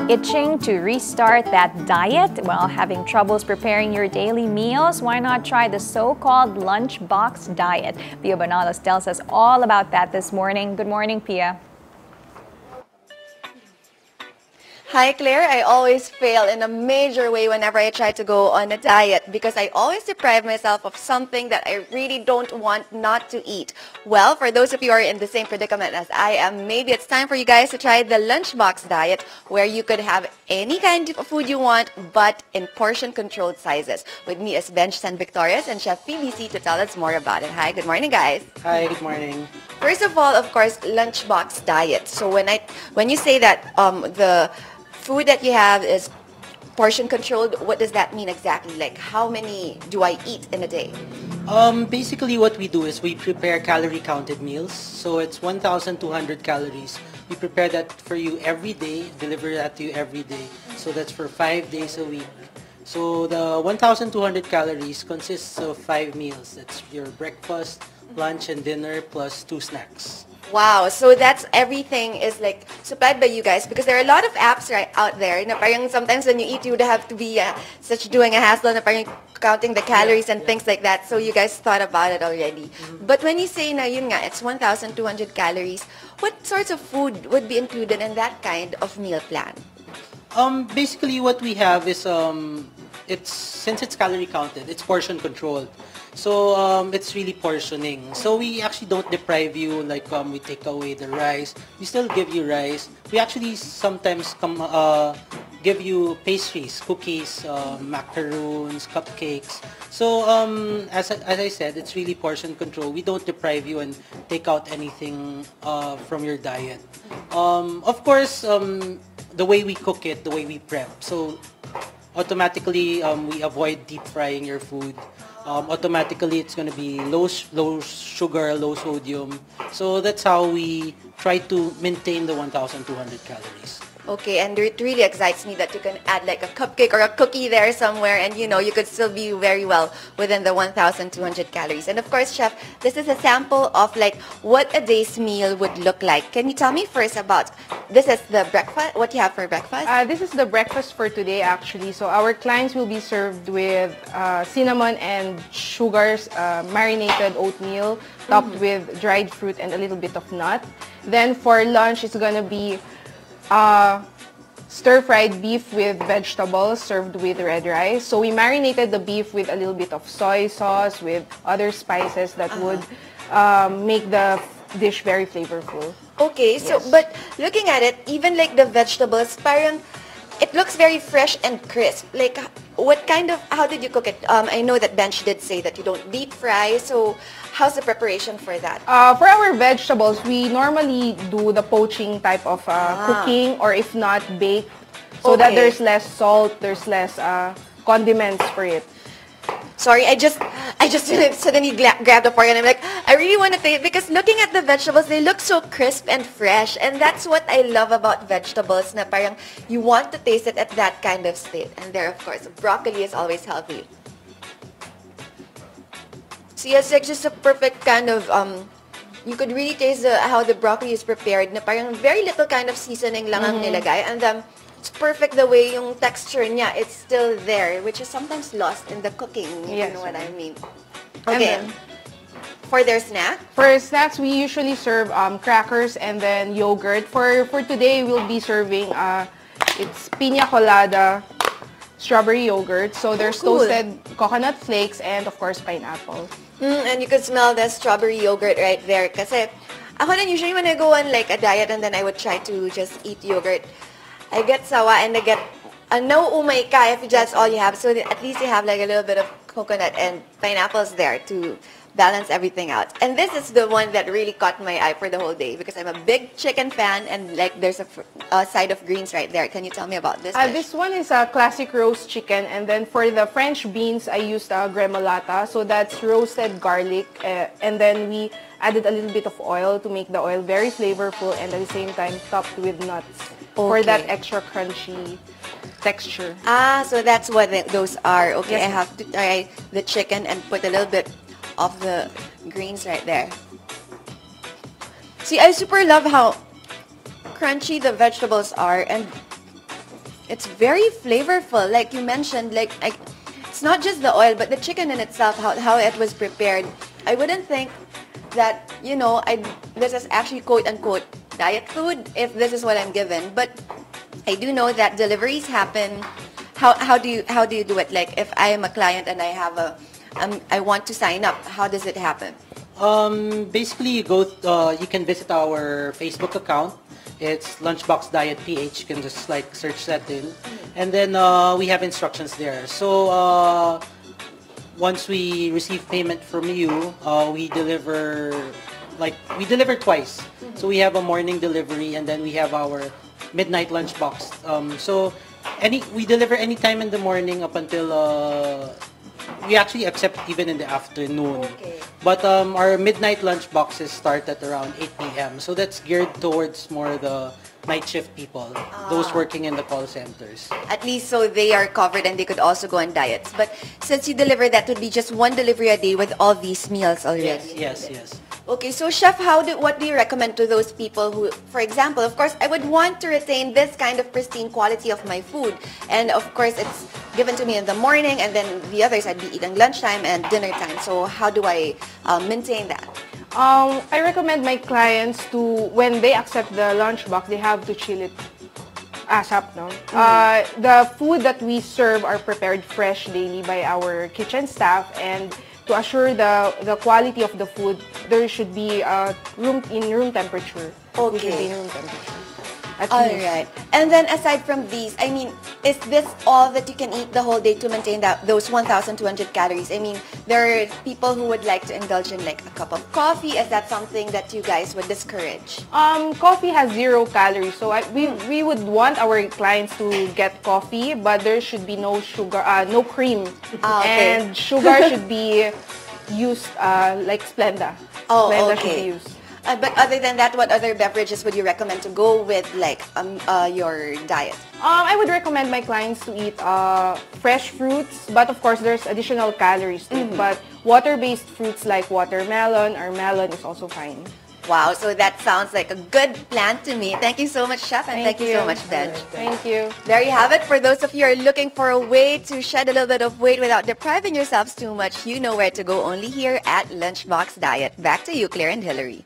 Itching to restart that diet while having troubles preparing your daily meals? Why not try the so-called Lunchbox Diet? Pia Bonalos tells us all about that this morning. Good morning, Pia. Hi Claire, I always fail in a major way whenever I try to go on a diet because I always deprive myself of something that I really don't want not to eat. Well, for those of you who are in the same predicament as I am, maybe it's time for you guys to try the Lunchbox Diet where you could have any kind of food you want but in portion-controlled sizes. With me is Bench San Victorious and Chef PBC to tell us more about it. Hi, good morning guys. Hi, good morning. First of all, of course, Lunchbox Diet. So when you say that the food that you have is portion controlled, what does that mean exactly? Like how many do I eat in a day? Basically what we do is we prepare calorie counted meals. So it's 1,200 calories. We prepare that for you every day, deliver that to you every day. So that's for 5 days a week. So the 1,200 calories consists of 5 meals. That's your breakfast, lunch, and dinner plus 2 snacks. Wow, so that's everything is like supplied by you guys because there are a lot of apps right out there. Na parang sometimes when you eat, you would have to be doing a hassle, na parang counting the calories and things like that. So you guys thought about it already. But when you say na yun nga, it's 1,200 calories, what sorts of food would be included in that kind of meal plan? Basically what we have is since it's calorie counted, it's portion controlled. So it's really portioning. So we actually don't deprive you like we take away the rice. We still give you rice. We actually sometimes give you pastries, cookies, macaroons, cupcakes. So as I said, it's really portion control. We don't deprive you and take out anything from your diet. Of course, the way we cook it, the way we prep. So automatically we avoid deep frying your food. Automatically it's going to be low sugar, low sodium. So that's how we try to maintain the 1,200 calories. Okay, and it really excites me that you can add like a cupcake or a cookie there somewhere and you know, you could still be very well within the 1,200 calories. And of course, Chef, this is a sample of like what a day's meal would look like. Can you tell me first about, this is the breakfast, what you have for breakfast? This is the breakfast for today actually. So our clients will be served with cinnamon and sugars, marinated oatmeal topped with dried fruit and a little bit of nut. Then for lunch, it's gonna be stir-fried beef with vegetables served with red rice. So we marinated the beef with a little bit of soy sauce with other spices that would make the dish very flavorful. Okay, so Yes. but looking at it, even like the vegetables, parang it looks very fresh and crisp. Like what kind of, how did you cook it? I know that Bench did say that you don't deep fry, so how's the preparation for that? For our vegetables, we normally do the poaching type of cooking or if not baked so that Okay. there's less salt, there's less condiments for it. Sorry, I just suddenly grabbed the fork and I'm like, I really want to taste, because looking at the vegetables, they look so crisp and fresh. And that's what I love about vegetables, na parang you want to taste it at that kind of state. And there, of course, broccoli is always healthy. So yes, like just a perfect kind of, you could really taste how the broccoli is prepared, na parang very little kind of seasoning lang ang nilagay. And it's perfect the way yung texture niya, it's still there, which is sometimes lost in the cooking, if you know what I mean. Okay, then, for their snack? for snacks, we usually serve crackers and then yogurt. For today, we'll be serving, it's piña colada, strawberry yogurt. So there's cool. toasted coconut flakes and of course pineapple. And you could smell the strawberry yogurt right there. Kasi ako rin usually when I go on like a diet and then I would try to just eat yogurt, I get sawa and I get nauumay ka if that's all you have. So at least you have like a little bit of coconut and pineapples there to balance everything out. And this is the one that really caught my eye for the whole day because I'm a big chicken fan and like there's a side of greens right there. Can you tell me about this dish? This one is a classic roast chicken, and then for the French beans, I used gremolata. So that's roasted garlic, and then we added a little bit of oil to make the oil very flavorful and at the same time topped with nuts for that extra crunchy texture. Ah, so that's what those are. Okay, Yes, I have to try the chicken and put a little bit of the greens right there. See, I super love how crunchy the vegetables are, and It's very flavorful. Like you mentioned, it's not just the oil, but the chicken in itself, how it was prepared. I wouldn't think that, this is actually quote-unquote diet food if this is what I'm given. But I do know that deliveries happen. How do you do it? Like if I am a client and I want to sign up, how does it happen? Basically, you can visit our Facebook account. It's Lunchbox Diet PH. You can just like search that in, and then we have instructions there. So once we receive payment from you, we deliver twice. So we have a morning delivery, and then we have our midnight lunchbox. So we deliver anytime in the morning up until we actually accept even in the afternoon. Okay. But our midnight lunch boxes start at around 8 p.m. So that's geared towards more the night shift people, those working in the call centers. At least so they are covered and they could also go on diets. But since you deliver, that would be just one delivery a day with all these meals already. Yes. Okay, so Chef, what do you recommend to those people who, for example, of course, I would want to retain this kind of pristine quality of my food. And of course, it's given to me in the morning, and then the others I'd be eating lunchtime and dinner time. So how do I maintain that? I recommend my clients to, when they accept the lunchbox, they have to chill it ASAP, no? The food that we serve are prepared fresh daily by our kitchen staff, and to assure the quality of the food, there should be room temperature. Okay. It should be in room temperature. All right. And then aside from these, I mean, is this all that you can eat the whole day to maintain those 1,200 calories? I mean, there are people who would like to indulge in like a cup of coffee. Is that something that you guys would discourage? Coffee has 0 calories, so we would want our clients to get coffee, but there should be no sugar, no cream, okay. And sugar should be used like Splenda. Oh, Splenda okay. should be used. But other than that, what other beverages would you recommend to go with like your diet? I would recommend my clients to eat fresh fruits, but of course there's additional calories to it. But water-based fruits like watermelon or melon is also fine. Wow, so that sounds like a good plan to me. Thank you so much, Chef, and thank you so much, Benj. Thank you. There you have it. For those of you who are looking for a way to shed a little bit of weight without depriving yourselves too much, you know where to go, only here at Lunchbox Diet. Back to you, Claire and Hillary.